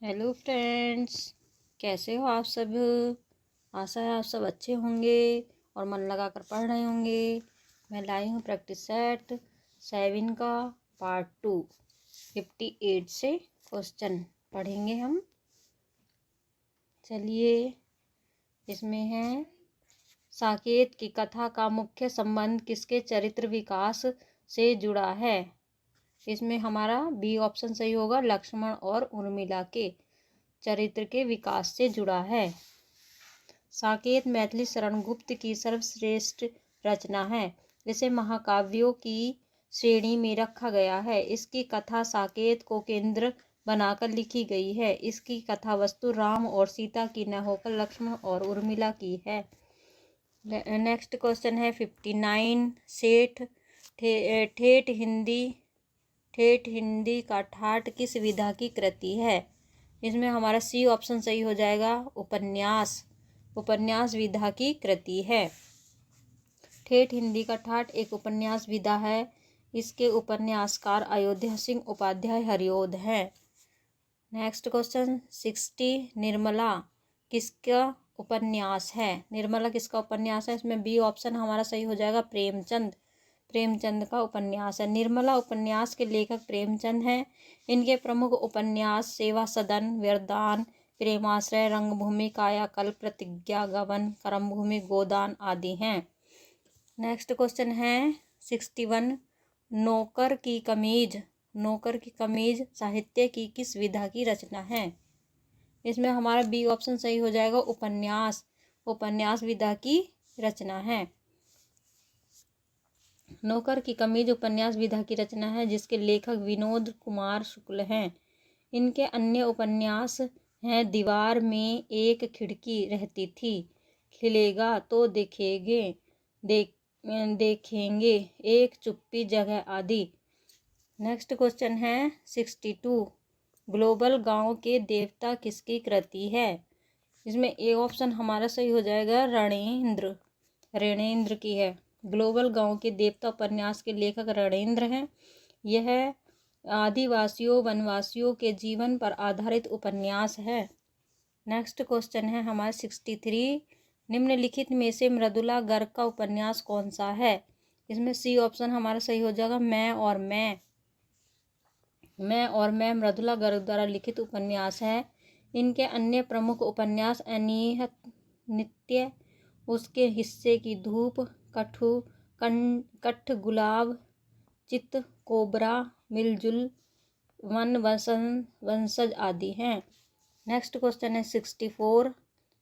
Hello friends, कैसे हो आप सब। आशा है आप सब अच्छे होंगे और मन लगा कर पढ़ रहे होंगे। मैं लाई हूँ प्रैक्टिस सेट 7 का पार्ट 2 58 से क्वेश्चन पढ़ेंगे हम। चलिए, इसमें है साकेत की कथा का मुख्य संबंध किसके चरित्र विकास से जुड़ा है। इसमें हमारा बी ऑप्शन सही होगा, लक्ष्मण और उर्मिला के चरित्र के विकास से जुड़ा है। साकेत मैथिली शरण गुप्त की सर्वश्रेष्ठ रचना है। इसे महाकाव्यों की श्रेणी में रखा गया है। इसकी कथा साकेत को केंद्र बनाकर लिखी गई है। इसकी कथा वस्तु राम और सीता की न होकर लक्ष्मण और उर्मिला की है। नेक्स्ट क्वेश्चन है 59। ठेठ हिंदी का ठाठ किस विधा की कृति है। इसमें हमारा सी ऑप्शन सही हो जाएगा, उपन्यास विधा की कृति है। ठेठ हिंदी का ठाठ एक उपन्यास विधा है। इसके उपन्यासकार अयोध्या सिंह उपाध्याय हरिओद हैं। Next question 60। निर्मला किसका उपन्यास है। निर्मला किसका उपन्यास है। इसमें बी ऑप्शन हमारा सही हो जाएगा, प्रेमचंद का उपन्यास है। निर्मला उपन्यास के लेखक प्रेमचंद हैं। इनके प्रमुख उपन्यास सेवा सदन, व्यरदान, प्रेमाश्रय, रंगभूमि, कायाकल्प, प्रतिज्ञा, गबन, कर्मभूमि, गोदान आदि हैं। नेक्स्ट क्वेश्चन है 61। नौकर की कमीज साहित्य की किस विधा की रचना है। इसमें हमारा बी ऑप्शन सही हो जाएगा, उपन्यास विधा की रचना है। नौकर की कमीज उपन्यास विधा की रचना है, जिसके लेखक विनोद कुमार शुक्ल हैं। इनके अन्य उपन्यास हैं दीवार में एक खिड़की रहती थी, खिलेगा तो देखेंगे, एक चुप्पी जगह आदि। नेक्स्ट क्वेश्चन है 62। ग्लोबल गांव के देवता किसकी कृति है। इसमें ए ऑप्शन हमारा सही हो जाएगा, रणेंद्र की है। ग्लोबल गांव के देवता उपन्यास के लेखक रणेंद्र हैं। यह आदिवासियों वनवासियों के जीवन पर आधारित उपन्यास है। नेक्स्ट क्वेश्चन है हमारा 63। निम्नलिखित में से मृदुला गर्ग का उपन्यास कौन सा है। इसमें सी ऑप्शन हमारा सही हो जाएगा, मैं और मैं मृदुला गर्ग द्वारा लिखित उपन्यास है। इनके अन्य प्रमुख उपन्यास अनियत नित्य, उसके हिस्से की धूप, कठ गुलाब, चित कोबरा, मिलजुल, वन वंशज आदि हैं। नेक्स्ट क्वेश्चन है 64।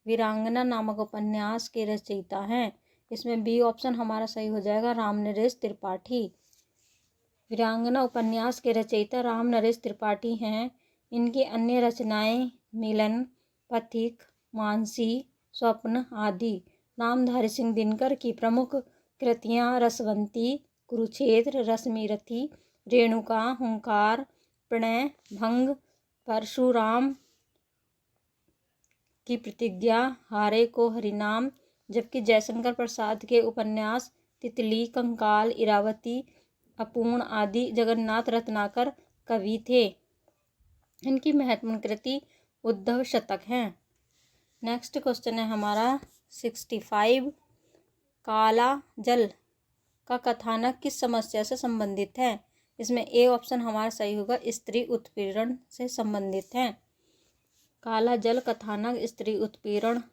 वीरांगना नामक उपन्यास के रचयिता हैं। इसमें बी ऑप्शन हमारा सही हो जाएगा, रामनरेश त्रिपाठी। वीरांगना उपन्यास के रचयिता रामनरेश त्रिपाठी हैं। इनकी अन्य रचनाएं मिलन, पथिक, मानसी, स्वप्न आदि। नामधारी सिंह दिनकर की प्रमुख कृतियां रसवंती, कुरुक्षेत्र, रश्मिरथी, रेणुका, हुंकार, प्रणय भंग, परशुराम की प्रतिज्ञा, हारे को हरिनाम। जबकि जयशंकर प्रसाद के उपन्यास तितली, कंकाल, इरावती, अपूर्ण आदि जगन्नाथ रत्नाकर कवि थे। इनकी महत्वपूर्ण कृति उद्धव शतक है। नेक्स्ट क्वेश्चन है हमारा 65। काला जल का कथानक किस समस्या से संबंधित है। इसमें ए ऑप्शन हमारा सही होगा, स्त्री उत्पीड़न से संबंधित है। काला जल कथानक स्त्री उत्पीड़न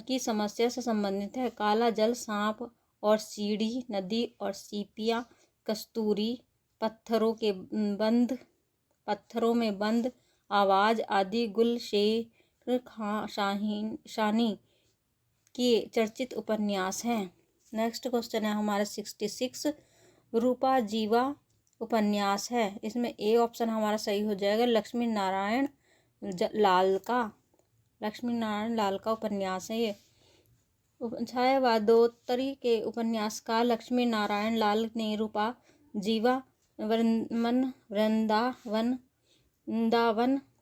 की समस्या से संबंधित है। काला जल सांप और सीढ़ी, नदी और सीपियाँ, कस्तूरी, पत्थरों में बंद आवाज आदि गुलशेर शानी के चर्चित उपन्यास हैं। नेक्स्ट क्वेश्चन है हमारा 66। रूपा जीवा उपन्यास है। इसमें ए ऑप्शन हमारा सही हो जाएगा, लक्ष्मी नारायण लाल का उपन्यास है ये। छायावादोत्तरी के उपन्यासकार लक्ष्मी नारायण लाल ने रूपा जीवा, वृंदावन,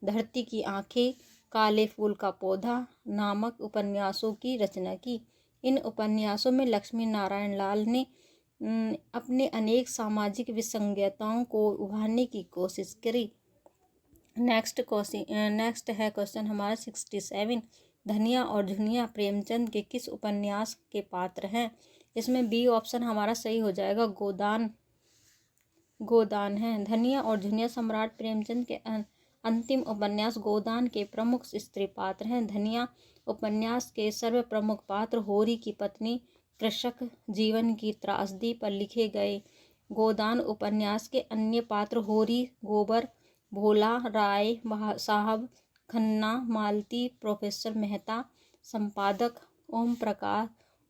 धरती की आंखें, काले फूल का पौधा नामक उपन्यासों की रचना की। इन उपन्यासों में लक्ष्मी नारायण लाल ने अपने अनेक सामाजिक विसंगतियों को उभारने की कोशिश करी। नेक्स्ट है क्वेश्चन हमारा 67। धनिया और धुनिया प्रेमचंद के किस उपन्यास के पात्र हैं? इसमें बी ऑप्शन हमारा सही हो जाएगा, गोदान है। धनिया और धुनिया सम्राट प्रेमचंद के अंतिम उपन्यास गोदान के प्रमुख स्त्री पात्र हैं। धनिया उपन्यास के सर्व प्रमुख पात्र होरी की पत्नी कृषक जीवन की त्रासदी पर लिखे गए। गोदान उपन्यास के अन्य पात्र होरी, गोबर, भोला, राय साहब, खन्ना, मालती, प्रोफेसर मेहता, संपादक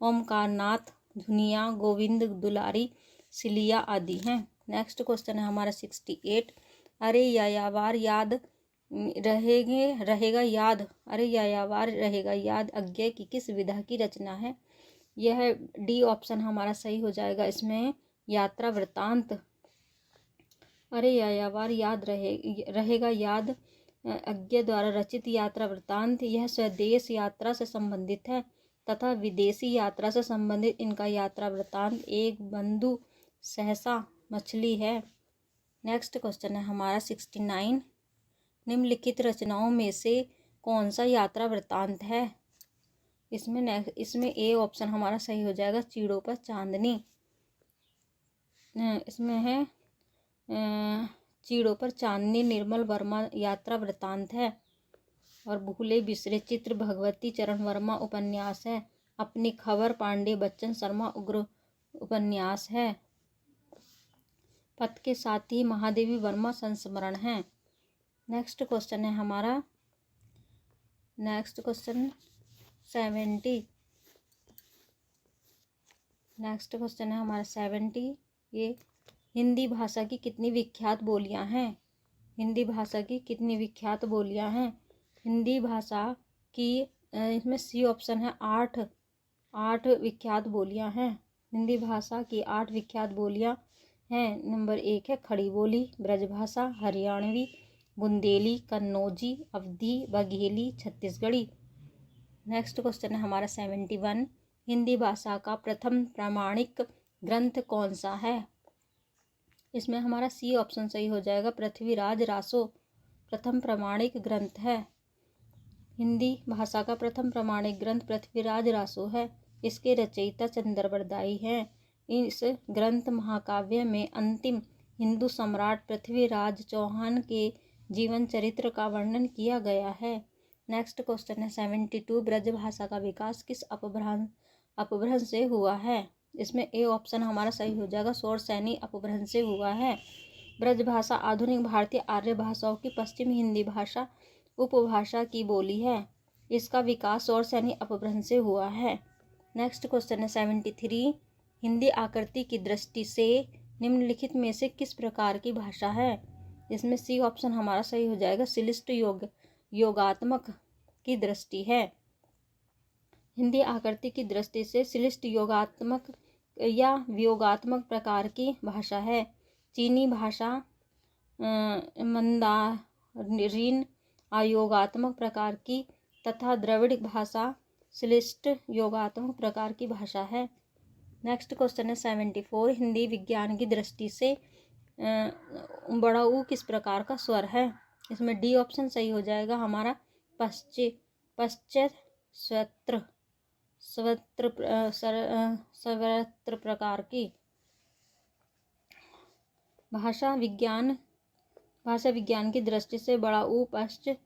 ओमकार नाथ, धुनिया, गोविंद दुलारी, सिलिया आदि हैं। नेक्स्ट क्वेश्चन है हमारा 68। अरे यायावार याद रहेगा याद अरे यायावार रहेगा याद अज्ञे की किस विधा की रचना है? यह डी ऑप्शन हमारा सही हो जाएगा। इसमें यात्रा वृत्तांत। अरे यायावार याद रहेगा याद अज्ञे द्वारा रचित यात्रा वृत्तांत यह स्वदेश यात्रा से संबंधित है तथा विदेशी यात्रा से संबंधित इनका यात्रा वृत्तांत एक बंधु सहसा मछली है। नेक्स्ट क्वेश्चन है हमारा 69। निम्नलिखित रचनाओं में से कौन सा यात्रा वृत्तांत है? इसमें ए ऑप्शन हमारा सही हो जाएगा, चीड़ों पर चांदनी। इसमें है चीड़ों पर चांदनी निर्मल वर्मा यात्रा वृत्तांत है। और भूले बिसरे चित्र भगवती चरण वर्मा उपन्यास है। अपनी खबर पांडे बच्चन शर्मा उग्र उपन्यास है। पथ के साथी महादेवी वर्मा संस्मरण है। नेक्स्ट क्वेश्चन है हमारा 70। नेक्स्ट क्वेश्चन है हमारा 70। ये हिंदी भाषा की कितनी विख्यात बोलियां हैं? हिंदी भाषा की कितनी विख्यात बोलियां हैं? हिंदी भाषा की इसमें सी ऑप्शन है, 8 विख्यात बोलियां हैं। हिंदी भाषा की 8 विख्यात बोलियां हैं। नंबर 1 है खड़ी बोली, ब्रजभाषा, हरियाणवी, बुंदेली, कन्नौजी, अवधी, बघेली, छत्तीसगढ़ी। नेक्स्ट क्वेश्चन है हमारा 71। हिंदी भाषा का प्रथम प्रामाणिक ग्रंथ कौन सा है? इसमें हमारा सी ऑप्शन सही हो जाएगा, पृथ्वीराज रासो प्रथम प्रामाणिक ग्रंथ है। हिंदी भाषा का प्रथम प्रामाणिक ग्रंथ पृथ्वीराज रासो है। इसके रचयिता चंद्रवरदाई हैं। इस ग्रंथ महाकाव्य में अंतिम हिंदू सम्राट पृथ्वीराज चौहान के जीवन चरित्र का वर्णन किया गया है। नेक्स्ट क्वेश्चन है 72। ब्रजभाषा का विकास किस अपभ्रंश से हुआ है? इसमें ए ऑप्शन हमारा सही हो जाएगा, शौरसेनी अपभ्रंश से हुआ है। ब्रजभाषा आधुनिक भारतीय आर्य भाषाओं की पश्चिम हिंदी भाषा उपभाषा की बोली है। इसका विकास शौरसेनी अपभ्रंश से हुआ है। नेक्स्ट क्वेश्चन है 73। हिंदी आकृति की दृष्टि से निम्नलिखित में से किस प्रकार की भाषा है? इसमें सी ऑप्शन हमारा सही हो जाएगा, शिलिष्ट योगात्मक की दृष्टि है। हिंदी आकृति की दृष्टि से शिलिष्ट योगात्मक या वियोगात्मक प्रकार की भाषा है। चीनी भाषा मंदारिन अयोगात्मक प्रकार की तथा द्रविड़ भाषा शिलिष्ट योगात्मक प्रकार की भाषा है। नेक्स्ट क्वेश्चन है 74। हिंदी विज्ञान की दृष्टि से बड़ा ऊ किस प्रकार का स्वर है? इसमें डी ऑप्शन सही हो जाएगा हमारा, पश्चात स्वत्र प्रकार की। भाषा विज्ञान की दृष्टि से बड़ा ऊ पश्चात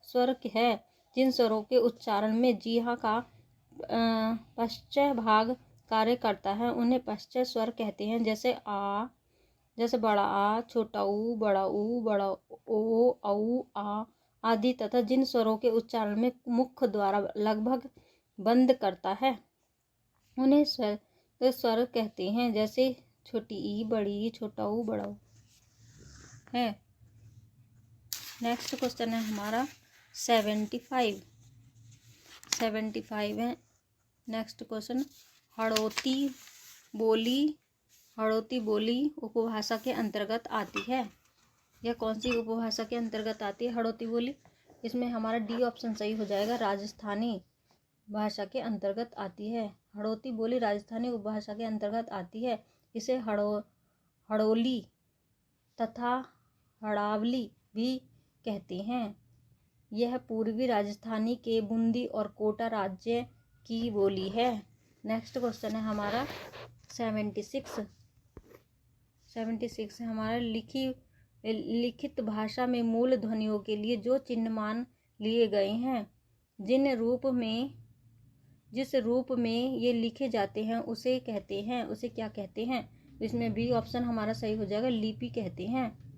स्वर है। जिन स्वरों के उच्चारण में जीहा का पश्चात भाग कार्य करता है उन्हें पश्चात स्वर कहते हैं। जैसे बड़ा आ, छोटा ऊ, बड़ा ओ, औ, आ आदि। तथा जिन स्वरों के उच्चारण में मुख द्वारा लगभग बंद करता है उन्हें स्वर कहते हैं। जैसे छोटी ई, बड़ी ई, छोटा ऊ, बड़ा ऊ है। नेक्स्ट क्वेश्चन है हमारा 75 है। नेक्स्ट क्वेश्चन, हड़ौती बोली उपभाषा के अंतर्गत आती है। यह कौन सी उपभाषा के अंतर्गत आती है हड़ौती बोली? इसमें हमारा डी ऑप्शन सही हो जाएगा, राजस्थानी भाषा के अंतर्गत आती है। हड़ौती बोली राजस्थानी उपभाषा के अंतर्गत आती है। इसे हड़ौली तथा हड़ावली भी कहते हैं। यह पूर्वी राजस्थानी के बूंदी और कोटा राज्य की बोली है। नेक्स्ट क्वेश्चन है हमारा 76 हमारा लिखित भाषा में मूल ध्वनियों के लिए जो चिन्ह मान लिए गए हैं, जिस रूप में ये लिखे जाते हैं उसे क्या कहते हैं? इसमें बी ऑप्शन हमारा सही हो जाएगा, लिपि कहते हैं।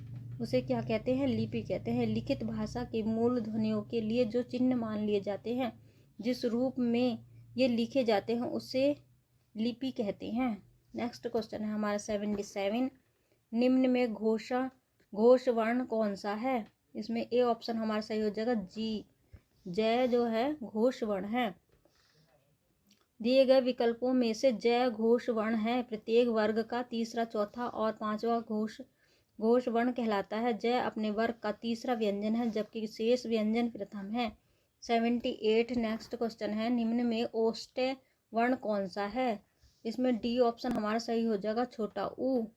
उसे क्या कहते हैं? लिपि कहते हैं। लिखित भाषा के मूल ध्वनियों के लिए जो चिन्ह मान लिए जाते हैं, जिस रूप में ये लिखे जाते हैं उसे लिपि कहते हैं। नेक्स्ट क्वेश्चन है हमारा 77, निम्न में घोष वर्ण कौन सा है? इसमें ए ऑप्शन हमारा सही हो जाएगा, जी। जय जो है घोष वर्ण है। दिए गए विकल्पों में से जय घोष वर्ण है। प्रत्येक वर्ग का तीसरा, चौथा और पांचवा घोष वर्ण कहलाता है। जय अपने वर्ग का तीसरा व्यंजन है, जबकि शेष व्यंजन प्रथम है। 78 नेक्स्ट क्वेश्चन है, निम्न में ओष्ठ्य वर्ण कौन सा है? इसमें डी ऑप्शन हमारा सही हो जाएगा, छोटा ऊ।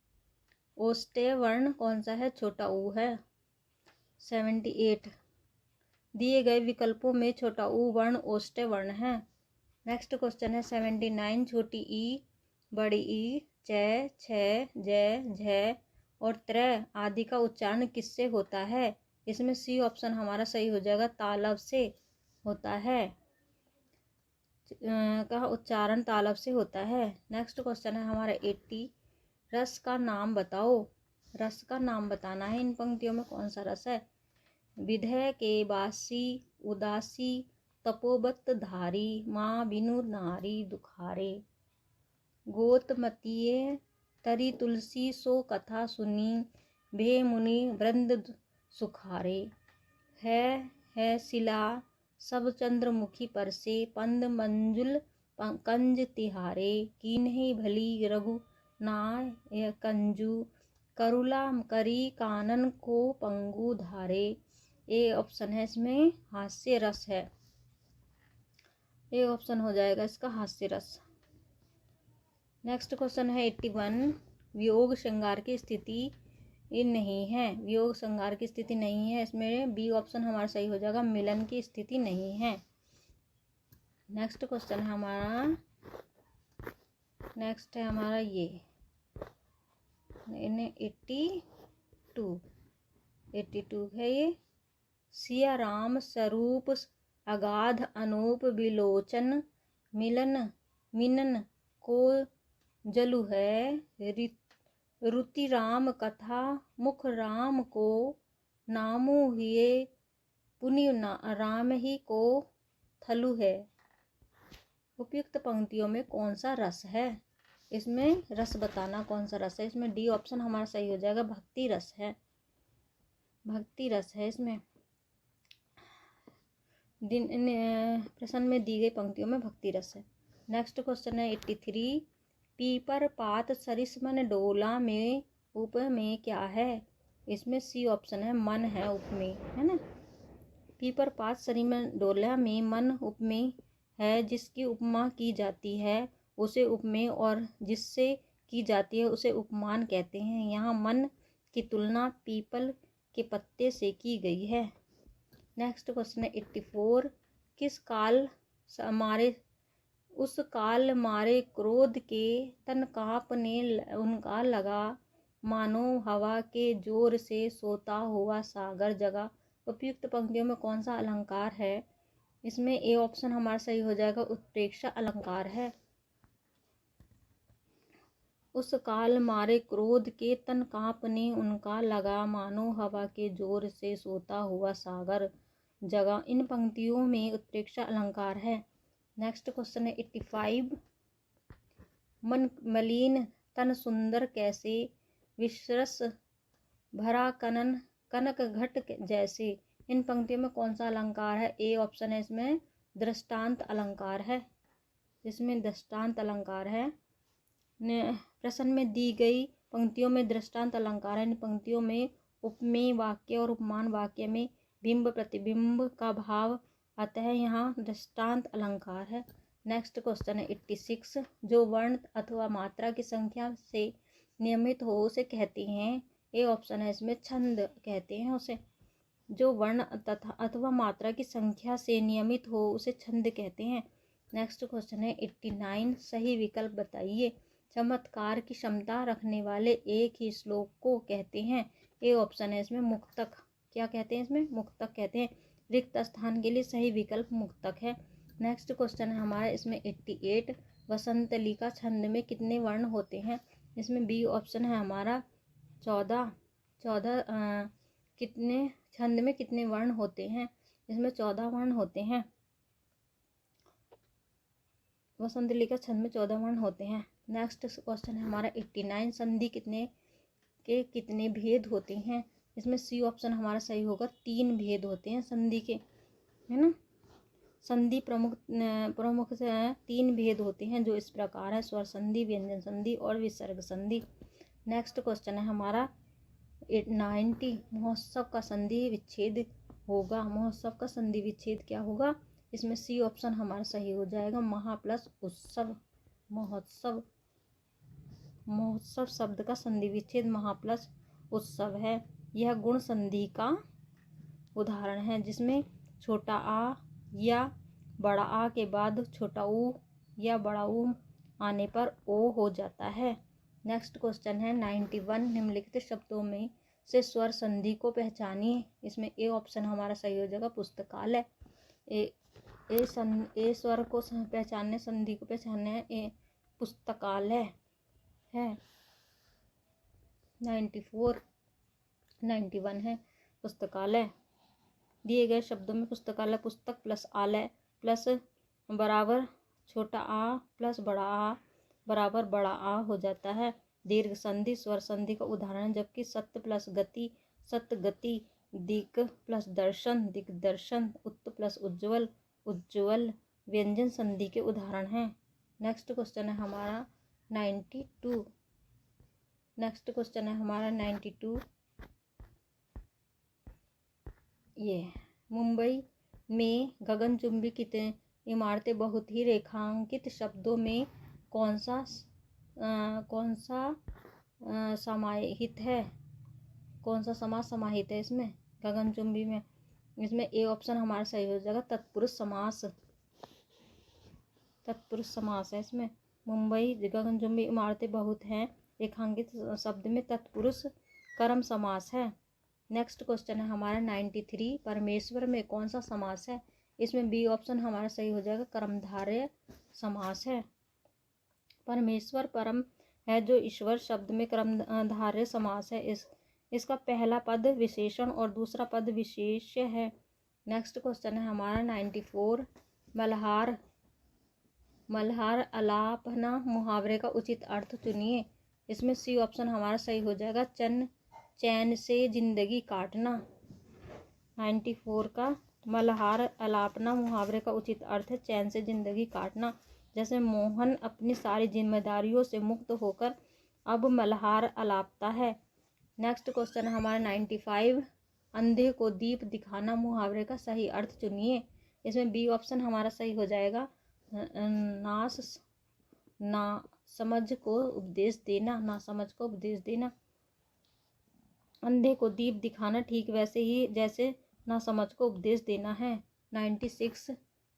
ओष्ठ्य वर्ण कौन सा है? छोटा ऊ है। 78 दिए गए विकल्पों में छोटा ऊ वर्ण ओष्ठ्य वर्ण है। नेक्स्ट क्वेश्चन है 79, छोटी ई, बड़ी ई, च, छ, ज, झ और त्र आदि का उच्चारण किससे होता है? इसमें सी ऑप्शन हमारा सही हो जाएगा, तालब से होता है। का उच्चारण तालब से होता है। नेक्स्ट क्वेश्चन है हमारा 80, रस का नाम बताओ। रस का नाम बताना है। इन पंक्तियों में कौन सा रस है? विधय के बासी, उदासी, तपोबत धारी, माँ बिनु नारी दुखारे। गोतमतीये तरी तुलसी सो कथा सुनी, भे मुनि वृंद सुखारे। है शिला सब चंद्रमुखी पर से, पंद मंजुल कंज तिहारे। कीन्ही भली रघु नाय कंजू, करुला करी कानन को पंगु धारे। ए ऑप्शन है इसमें हास्य रस है। ए ऑप्शन हो जाएगा इसका हास्य रस। नेक्स्ट क्वेश्चन है 81, वियोग श्रृंगार की स्थिति नहीं है। वियोग श्रृंगार की स्थिति नहीं है। इसमें बी ऑप्शन हमारा सही हो जाएगा, मिलन की स्थिति नहीं है। नेक्स्ट क्वेश्चन है हमारा ये 82 है ये। सिया राम स्वरूप अगाध अनूप विलोचन, मिनन को जलु है। रुति राम कथा मुख राम को, नामु हिये पुनि राम ही को थलु है। उपयुक्त पंक्तियों में कौन सा रस है? इसमें रस बताना कौन सा रस है। इसमें डी ऑप्शन हमारा सही हो जाएगा, भक्ति रस है। भक्ति रस है इसमें। प्रश्न में दी गई पंक्तियों में भक्ति रस है। नेक्स्ट क्वेश्चन है 83, पीपर पात सरिसमन डोला में उप में क्या है? इसमें सी ऑप्शन है, मन है उप में, है ना। पीपर पात सरिसमन डोला में मन उप में है। जिसकी उपमा की जाती है उसे उपमेय और जिससे की जाती है उसे उपमान कहते हैं। यहाँ मन की तुलना पीपल के पत्ते से की गई है। नेक्स्ट क्वेश्चन है 84, किस काल उस काल मारे क्रोध के तन कांपने उनका लगा, मानो हवा के जोर से सोता हुआ सागर जगा। उपयुक्त पंक्तियों में कौन सा अलंकार है? इसमें ए ऑप्शन हमारा सही हो जाएगा, उत्प्रेक्षा अलंकार है। उस काल मारे क्रोध के तन कांपने उनका लगा, मानो हवा के जोर से सोता हुआ सागर जगा। इन पंक्तियों में उत्प्रेक्षा अलंकार है। नेक्स्ट क्वेश्चन है 85, मन मलिन तन सुंदर कैसे, विश्रस भरा कनक घट जैसे। इन पंक्तियों में कौन सा अलंकार है? ए ऑप्शन है इसमें दृष्टांत अलंकार है। इसमें दृष्टांत अलंकार है। प्रश्न में दी गई पंक्तियों में दृष्टांत अलंकार है। इन पंक्तियों में उपमेय वाक्य और उपमान वाक्य में बिंब प्रतिबिंब का भाव अतः यहाँ दृष्टांत अलंकार है। नेक्स्ट क्वेश्चन है 86, जो वर्ण अथवा मात्रा की संख्या से नियमित हो उसे कहते हैं। ए ऑप्शन है इसमें छंद कहते हैं उसे। जो वर्ण तथा अथवा मात्रा की संख्या से नियमित हो उसे छंद कहते हैं। नेक्स्ट क्वेश्चन है 89, सही विकल्प बताइए। चमत्कार की क्षमता रखने वाले एक ही श्लोक को कहते हैं। ए ऑप्शन है इसमें मुक्तक। क्या कहते हैं इसमें? मुक्तक कहते हैं। रिक्त स्थान के लिए सही विकल्प मुक्तक है। नेक्स्ट क्वेश्चन है हमारा इसमें 88, वसंतलिका छंद में कितने वर्ण होते हैं? इसमें बी ऑप्शन है हमारा 14। कितने छंद में कितने वर्ण होते हैं? इसमें 14 वर्ण होते हैं। वसंतलिका छंद में 14 वर्ण होते हैं। नेक्स्ट क्वेश्चन है हमारा 89, संधि कितने भेद होते हैं? इसमें सी ऑप्शन हमारा सही होगा, 3 भेद होते हैं संधि के, है ना। संधि प्रमुख 3 भेद होते हैं जो इस प्रकार है: स्वर संधि, व्यंजन संधि और विसर्ग संधि। नेक्स्ट क्वेश्चन है हमारा 90, महोत्सव का संधि विच्छेद होगा। महोत्सव का संधि विच्छेद क्या होगा? इसमें सी ऑप्शन हमारा सही हो जाएगा, महा प्लस उत्सव। महोत्सव शब्द का संधि विच्छेद महा प्लस उत्सव है। यह गुण संधि का उदाहरण है जिसमें छोटा आ या बड़ा आ के बाद छोटा ऊ या बड़ा ऊ आने पर ओ हो जाता है। नेक्स्ट क्वेश्चन है 91, निम्नलिखित शब्दों में से स्वर संधि को पहचानिए। इसमें ए ऑप्शन हमारा सही हो जाएगा, पुस्तकालय। ए स्वर को पहचानने, संधि को पहचानने ए पुस्तकालय है। 94, 91 है पुस्तकालय। दिए गए शब्दों में पुस्तकालय, पुस्तक प्लस आलय प्लस बराबर छोटा आ प्लस बड़ा आ बराबर बड़ा आ हो जाता है। दीर्घ संधि स्वर संधि का उदाहरण, जबकि सत्य प्लस गति सतगति, दिक प्लस दर्शन दिग्दर्शन, उत्त प्लस उज्ज्वल उज्ज्वल व्यंजन संधि के उदाहरण हैं। नेक्स्ट क्वेश्चन है हमारा 92। नेक्स्ट क्वेश्चन है हमारा 92। ये मुंबई में गगनचुंबी कितने इमारतें बहुत ही रेखांकित शब्दों में कौन सा समाहित है? कौन सा समास समाहित है इसमें गगनचुंबी में? इसमें ए ऑप्शन हमारा सही हो जाएगा, तत्पुरुष समास। तत्पुरुष समास है इसमें। मुंबई गगनचुंबी इमारतें बहुत हैं रेखांकित शब्द में तत्पुरुष कर्म समास है। नेक्स्ट क्वेश्चन है हमारा 93, परमेश्वर में कौन सा समास है? इसमें बी ऑप्शन हमारा सही हो जाएगा, कर्मधारय समास है। परमेश्वर परम है जो ईश्वर शब्द में कर्मधारय समास है। इसका पहला पद विशेषण और दूसरा पद विशेष्य है। नेक्स्ट क्वेश्चन है हमारा 94, मल्हार अलापना मुहावरे का उचित अर्थ चुनिए। इसमें सी ऑप्शन हमारा सही हो जाएगा, चैन से जिंदगी काटना। 94 का मल्हार अलापना मुहावरे का उचित अर्थ है चैन से जिंदगी काटना। जैसे मोहन अपनी सारी जिम्मेदारियों से मुक्त होकर अब मल्हार अलापता है। नेक्स्ट क्वेश्चन है हमारा 95, अंधे को दीप दिखाना मुहावरे का सही अर्थ चुनिए। इसमें बी ऑप्शन हमारा सही हो जाएगा, ना समझ को उपदेश देना। अंधे को दीप दिखाना ठीक वैसे ही जैसे ना समझ को उपदेश देना है। 96,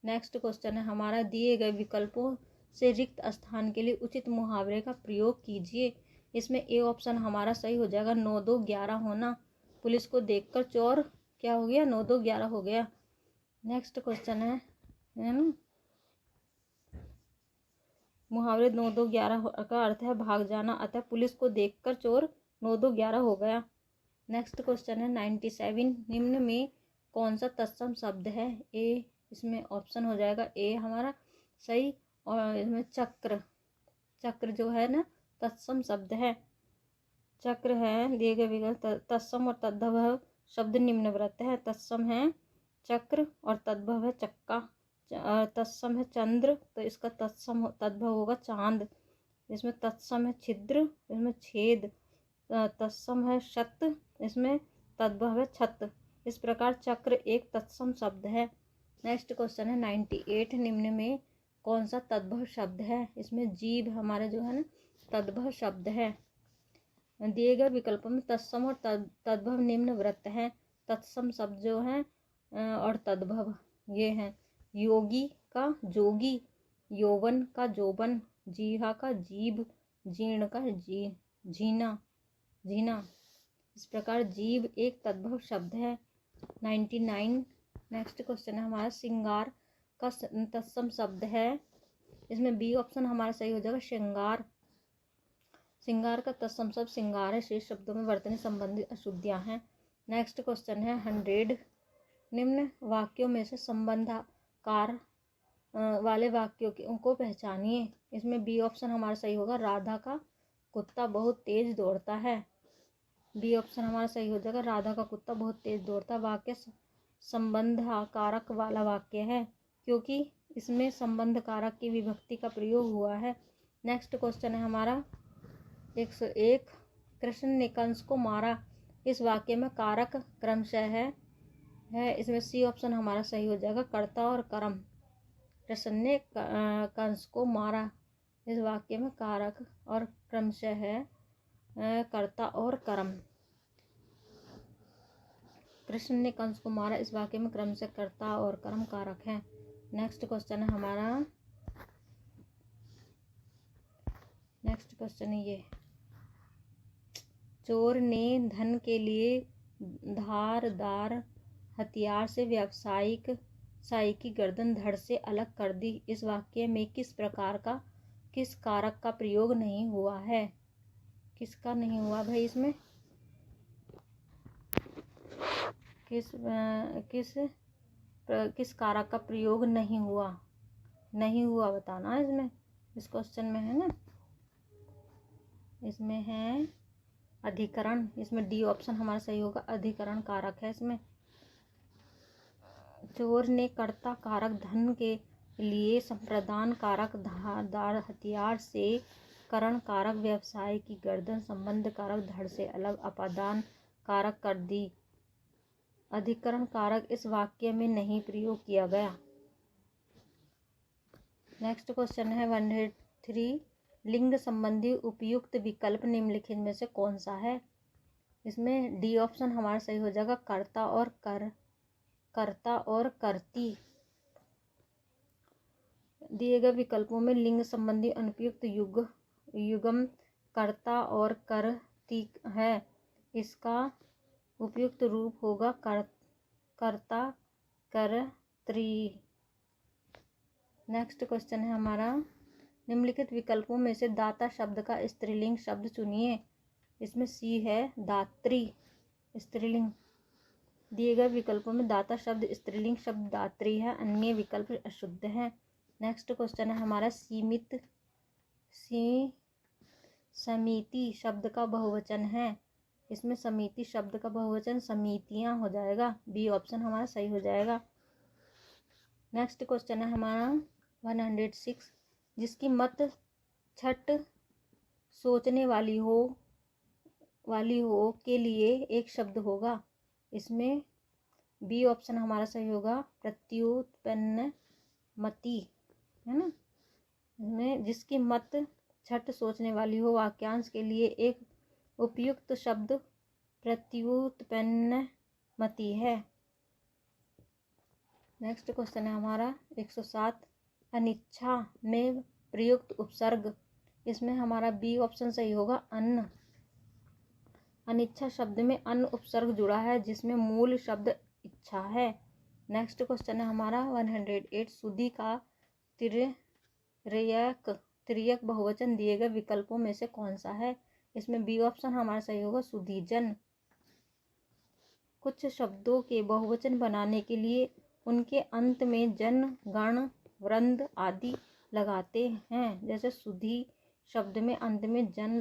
नेक्स्ट क्वेश्चन है हमारा, दिए गए विकल्पों से रिक्त स्थान के लिए उचित मुहावरे का प्रयोग कीजिए। इसमें ए ऑप्शन हमारा सही हो जाएगा, 9 2 11 होना। पुलिस को देखकर चोर क्या हो गया? 9 2 11 हो गया। नेक्स्ट क्वेश्चन है ना, मुहावरे 9 2 11 का अर्थ है भाग जाना, अतः पुलिस को देखकर चोर 9 2 11 हो गया। नेक्स्ट क्वेश्चन है 97, निम्न में कौन सा तत्सम शब्द है? ए इसमें ऑप्शन हो जाएगा ए हमारा सही, और इसमें चक्र जो है ना तत्सम शब्द है। चक्र है, दिए गए विकल्प तत्सम और तद्भव शब्द निम्नवृत्त है। तत्सम है चक्र और तद्भव है चक्का। तत्सम है चंद्र, तो इसका तद्भव होगा चांद। इसमें तत्सम है छिद्र, इसमें छेद। तत्सम है शत, इसमें तद्भव है छत। इस प्रकार चक्र एक तत्सम शब्द है। नेक्स्ट क्वेश्चन है 98, निम्न में कौन सा तद्भव शब्द है? इसमें जीभ हमारा जो है ना तद्भव शब्द है। दिए गए विकल्पों में तत्सम और तद्भव निम्न वृत्त हैं। तत्सम शब्द जो है और तद्भव ये हैं। योगी का जोगी, यौवन का जोबन, जीहा का जीभ, जीर्ण का झीना झीना। इस प्रकार जीव एक तद्भव शब्द है। 99 नेक्स्ट क्वेश्चन है हमारा श्रृंगार का तत्सम शब्द है। इसमें बी ऑप्शन हमारा सही हो जाएगा श्रृंगार। श्रृंगार का तत्सम शब्द श्रृंगार है। शेष शब्दों में वर्तनी संबंधी अशुद्धियां हैं। नेक्स्ट क्वेश्चन है 100 निम्न वाक्यों में से संबंधाकार वाले वाक्यों को पहचानिए। इसमें बी ऑप्शन हमारा सही होगा राधा का कुत्ता बहुत तेज दौड़ता है। बी ऑप्शन हमारा सही हो जाएगा राधा का कुत्ता बहुत तेज दौड़ता। वाक्य संबंधकारक वाला वाक्य है क्योंकि इसमें संबंधकारक की विभक्ति का प्रयोग हुआ है। नेक्स्ट क्वेश्चन है हमारा 101 कृष्ण ने कंस को मारा। इस वाक्य में कारक क्रमशः है। इसमें सी ऑप्शन हमारा सही हो जाएगा कर्ता और कर्म। कृष्ण ने कंस को मारा। इस वाक्य में कारक और क्रमशः है कर्ता और कर्म। कृष्ण ने कंस को मारा इस वाक्य में क्रमशः कर्ता और कर्म कारक है। नेक्स्ट क्वेश्चन है हमारा ये चोर ने धन के लिए धारदार हथियार से व्यवसायिक की गर्दन धड़ से अलग कर दी। इस वाक्य में किस कारक का प्रयोग नहीं हुआ है? किसका नहीं हुआ भाई? इसमें किस कारक का प्रयोग नहीं हुआ बताना इसमें। इस क्वेश्चन में है ना, इसमें है अधिकरण। इसमें डी ऑप्शन हमारा सही होगा अधिकरण कारक है इसमें। चोर ने कर्ता कारक धन के लिए संप्रदान कारक धारदार हथियार से करण कारक व्यवसाय की गर्दन संबंध कारक धड़ से अलग अपादान कारक कर दी। अधिकरण कारक इस वाक्य में नहीं प्रयोग किया गया। नेक्स्ट क्वेश्चन है 103 लिंग संबंधी उपयुक्त विकल्प निम्नलिखित में से कौन सा है? इसमें डी ऑप्शन हमारा सही हो जाएगा कर्ता और कर्ती। दिए गए विकल्पों में लिंग संबंधी अनुपयुक्त युग्म कर्ता और कर्ती है। इसका उपयुक्त रूप होगा कर्ता कर्त्री। नेक्स्ट क्वेश्चन है हमारा निम्नलिखित विकल्पों में से दाता शब्द का स्त्रीलिंग शब्द चुनिए। इसमें सी है दात्री स्त्रीलिंग। दिए गए विकल्पों में दाता शब्द स्त्रीलिंग शब्द दात्री है। अन्य विकल्प अशुद्ध है। नेक्स्ट क्वेश्चन है हमारा समिति शब्द का बहुवचन है। इसमें समिति शब्द का बहुवचन समितियां हो जाएगा। बी ऑप्शन हमारा सही हो जाएगा। नेक्स्ट क्वेश्चन है हमारा 106 जिसकी मत छठ सोचने वाली हो के लिए एक शब्द होगा। इसमें बी ऑप्शन हमारा सही होगा प्रत्युत्पन्न मति है ना। इसमें जिसकी मत छठ सोचने वाली हो वाक्यांश के लिए एक उपयुक्त शब्द प्रत्युत्पन्न मति है। नेक्स्ट क्वेश्चन है हमारा 107 अनिच्छा में प्रयुक्त उपसर्ग। इसमें हमारा बी ऑप्शन सही होगा अन्न। अनिच्छा शब्द में अन्न उपसर्ग जुड़ा है जिसमें मूल शब्द इच्छा है। नेक्स्ट क्वेश्चन है हमारा 108 सुधी का तिर्यक बहुवचन दिए गए विकल्पों में से कौन सा है? इसमें बी ऑप्शन हमारा सही होगा सुधीजन। कुछ शब्दों के बहुवचन बनाने के लिए उनके अंत में जन गण वृंद आदि लगाते हैं। जैसे सुधी शब्द में अंत में जन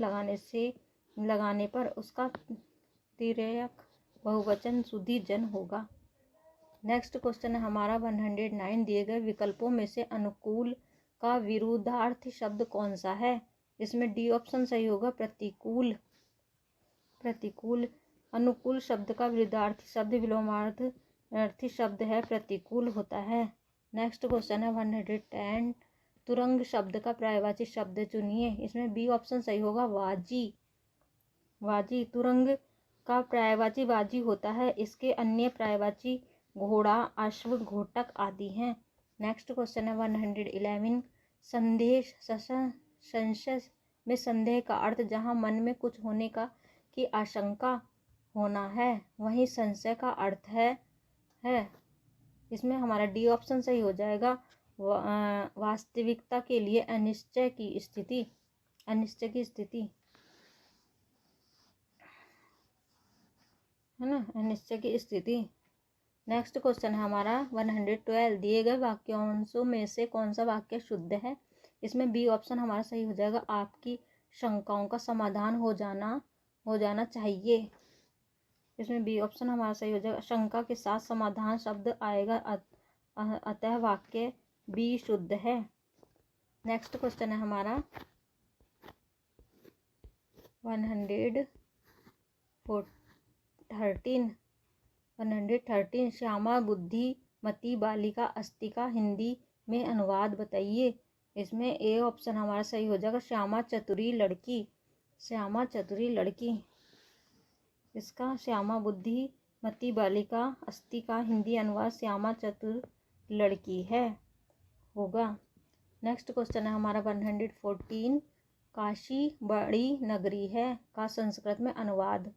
लगाने पर उसका तिर्यक बहुवचन सुधीजन होगा। नेक्स्ट क्वेश्चन है हमारा 109 दिए गए विकल्पों में से अनुकूल का विरुद्धार्थी शब्द कौन सा है? इसमें डी ऑप्शन सही होगा प्रतिकूल। अनुकूल शब्द का विरुद्धार्थी शब्द विलोमार्थी शब्द है प्रतिकूल होता है। नेक्स्ट क्वेश्चन है 110 तुरंग शब्द का पर्यायवाची शब्द चुनिए। इसमें बी ऑप्शन सही होगा वाजी। वाजी तुरंग का पर्यायवाची वाजी होता है। इसके अन्य पर्यायवाची घोड़ा, अश्व, घोटक आदि हैं। नेक्स्ट क्वेश्चन है 111। संदेह संशय में संदेह का अर्थ जहाँ मन में कुछ होने का की आशंका होना है, वहीं संशय का अर्थ है। इसमें हमारा डी ऑप्शन सही हो जाएगा। वास्तविकता के लिए अनिश्चय की स्थिति है ना, अनिश्चय की स्थिति। नेक्स्ट क्वेश्चन है हमारा 112। दिए गए वाक्यांशों में से कौन सा वाक्य शुद्ध है? इसमें बी ऑप्शन हमारा सही हो जाएगा। आपकी शंकाओं का समाधान हो जाना चाहिए। इसमें बी ऑप्शन हमारा सही हो जाएगा। शंका के साथ समाधान शब्द आएगा, अतः वाक्य बी शुद्ध है। नेक्स्ट क्वेश्चन है हमारा 113। श्यामा बुद्धिमती बालिका अस्ति का हिंदी में अनुवाद बताइए। इसमें ए ऑप्शन हमारा सही हो जाएगा। श्यामा चतुरी लड़की। इसका श्यामा बुद्धिमती बालिका अस्ति का हिंदी अनुवाद श्यामा चतुर लड़की है होगा। नेक्स्ट क्वेश्चन है हमारा 114। काशी बड़ी नगरी है का संस्कृत में अनुवाद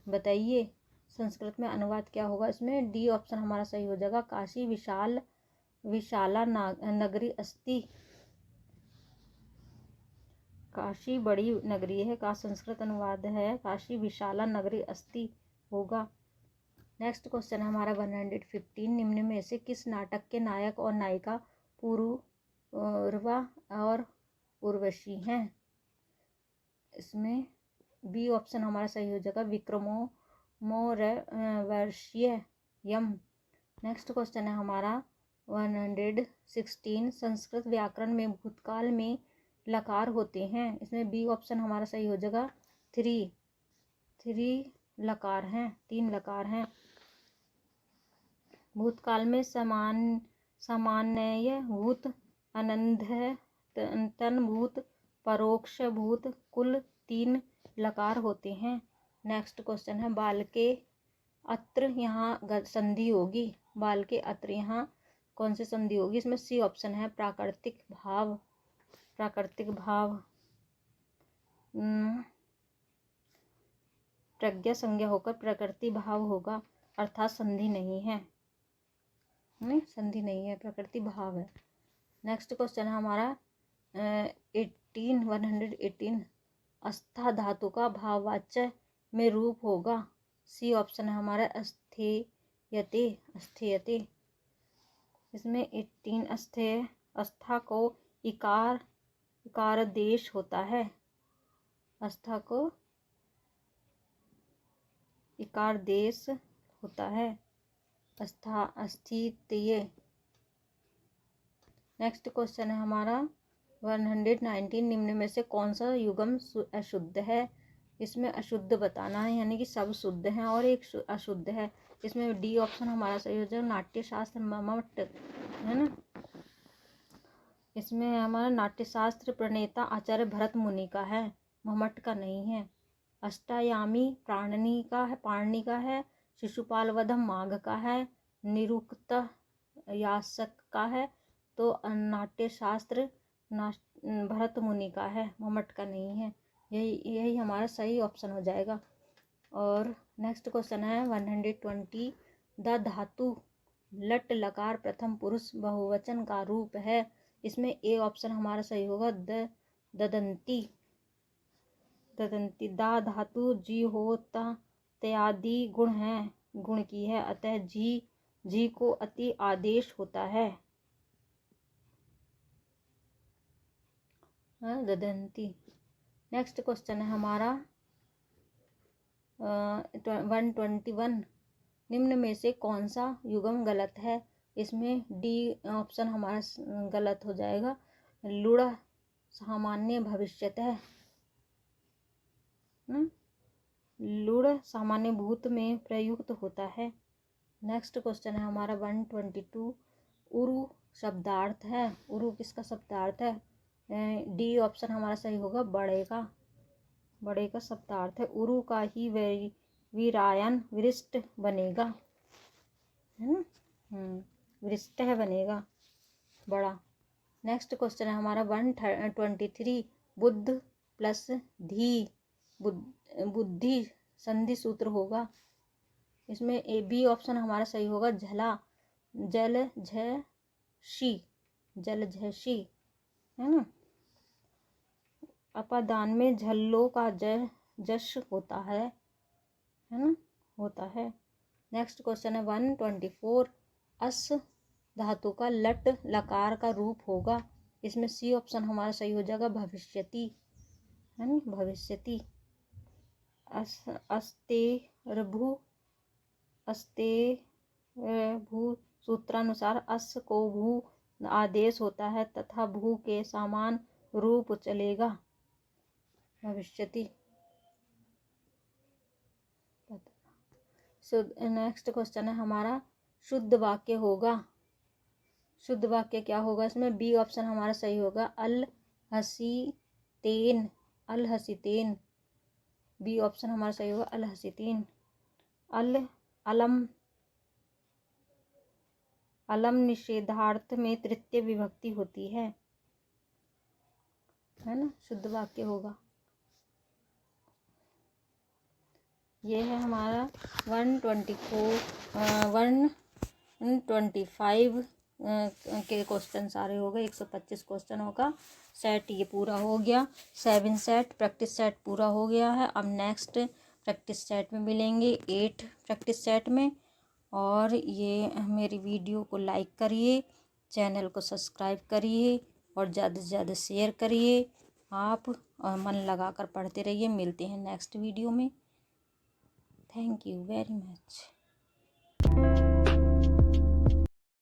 बताइए। संस्कृत में अनुवाद क्या होगा? इसमें डी ऑप्शन हमारा सही हो जाएगा। काशी विशाला नगरी अस्ति। काशी बड़ी नगरी है का संस्कृत अनुवाद है काशी विशाला नगरी अस्ति होगा। नेक्स्ट क्वेश्चन है हमारा 115। निम्न में से किस नाटक के नायक और नायिका पुरुरवा और उर्वशी हैं? इसमें बी ऑप्शन हमारा सही हो जाएगा। विक्रमोर्वशीयम। नेक्स्ट क्वेश्चन है हमारा 116। संस्कृत व्याकरण में भूतकाल में लकार होते हैं। इसमें बी ऑप्शन हमारा सही हो जाएगा। 3 लकार हैं। भूतकाल में सामान्य भूत, अनंतन भूत, परोक्ष भूत, कुल 3 लकार होते हैं। नेक्स्ट क्वेश्चन है बाल के अत्र यहाँ संधि होगी। बाल के अत्र यहाँ कौन सी संधि होगी? इसमें सी ऑप्शन है प्राकृतिक भाव। प्रज्ञा संज्ञा होकर प्रकृति भाव होगा, अर्थात संधि नहीं है। प्रकृति भाव है। नेक्स्ट क्वेश्चन है हमारा 118। अस्था धातु का भाववाच्य में रूप होगा। सी ऑप्शन है हमारा अस्थेयते। इसमें 18 अस्था को इकार देश होता है। अस्था को इकार देश होता है। अस्थितीय। नेक्स्ट क्वेश्चन है हमारा 119। निम्न में से कौन सा युग्म अशुद्ध है? इसमें अशुद्ध बताना है, यानी कि सब शुद्ध हैं और एक अशुद्ध है। इसमें डी ऑप्शन हमारा सही हो जाएगा। नाट्यशास्त्र मम्मट है ना। इसमें हमारा नाट्यशास्त्र प्रणेता आचार्य भरत मुनि का है, मम्मट का नहीं है। अष्टायामी पाणिनि का है। शिशुपाल वधम माघ का है। निरुक्त यास्क का है। तो नाट्यशास्त्र भरत मुनि का है, मम्मट का नहीं है। यही हमारा सही ऑप्शन हो जाएगा। और नेक्स्ट क्वेश्चन है 120। द धातु लट लकार प्रथम पुरुष बहुवचन का रूप है। इसमें ए ऑप्शन हमारा सही होगा। ददंती। दा धातु जी होता त्यादि गुण की है, अतः जी को अति आदेश होता है। ददंती। नेक्स्ट क्वेश्चन है हमारा 121। निम्न में से कौन सा युग्म गलत है? इसमें डी ऑप्शन हमारा गलत हो जाएगा। लुड़ सामान्य भविष्यतः। लुड़ सामान्य भूत में प्रयुक्त होता है। नेक्स्ट क्वेश्चन है हमारा 122। उरु शब्दार्थ है। उरु किसका शब्दार्थ है? डी ऑप्शन हमारा सही होगा, बड़े का। बड़े का शब्दार्थ है। उरु का ही वीरायन विरिष्ट बनेगा, है ना। विरिष्ट है बनेगा, बड़ा। नेक्स्ट क्वेश्चन है हमारा 123। बुद्ध प्लस धी बुद्धि संधि सूत्र होगा। इसमें ए बी ऑप्शन हमारा सही होगा। झला जल झी, जल झी, है ना। अपादान में झल्लो का जश होता है ना, होता है। नेक्स्ट क्वेश्चन है 124। अस धातु का लट लकार का रूप होगा। इसमें सी ऑप्शन हमारा सही हो जाएगा। भविष्यति, है ना, भविष्यति। अस्ते भू सूत्रानुसार अस को भू आदेश होता है तथा भू के समान रूप चलेगा। भविष्यति। नेक्स्ट क्वेश्चन है हमारा शुद्ध वाक्य होगा। शुद्ध वाक्य क्या होगा? इसमें बी ऑप्शन हमारा सही होगा। अल हसीतेन, अल हसीतेन, बी ऑप्शन हमारा सही होगा। अल हसीतेन। अलम निषेधार्थ में तृतीय विभक्ति होती है ना। शुद्ध वाक्य होगा। ये है हमारा 125 के क्वेश्चन सारे हो गए। 125 क्वेश्चनों का सेट ये पूरा हो गया। 7 सेट प्रैक्टिस सेट पूरा हो गया है। अब नेक्स्ट प्रैक्टिस सेट में मिलेंगे 8 प्रैक्टिस सेट में। और ये मेरी वीडियो को लाइक करिए, चैनल को सब्सक्राइब करिए और ज़्यादा से ज़्यादा शेयर करिए आप, और मन लगा कर पढ़ते रहिए। मिलते हैं नेक्स्ट वीडियो में। Thank you very much.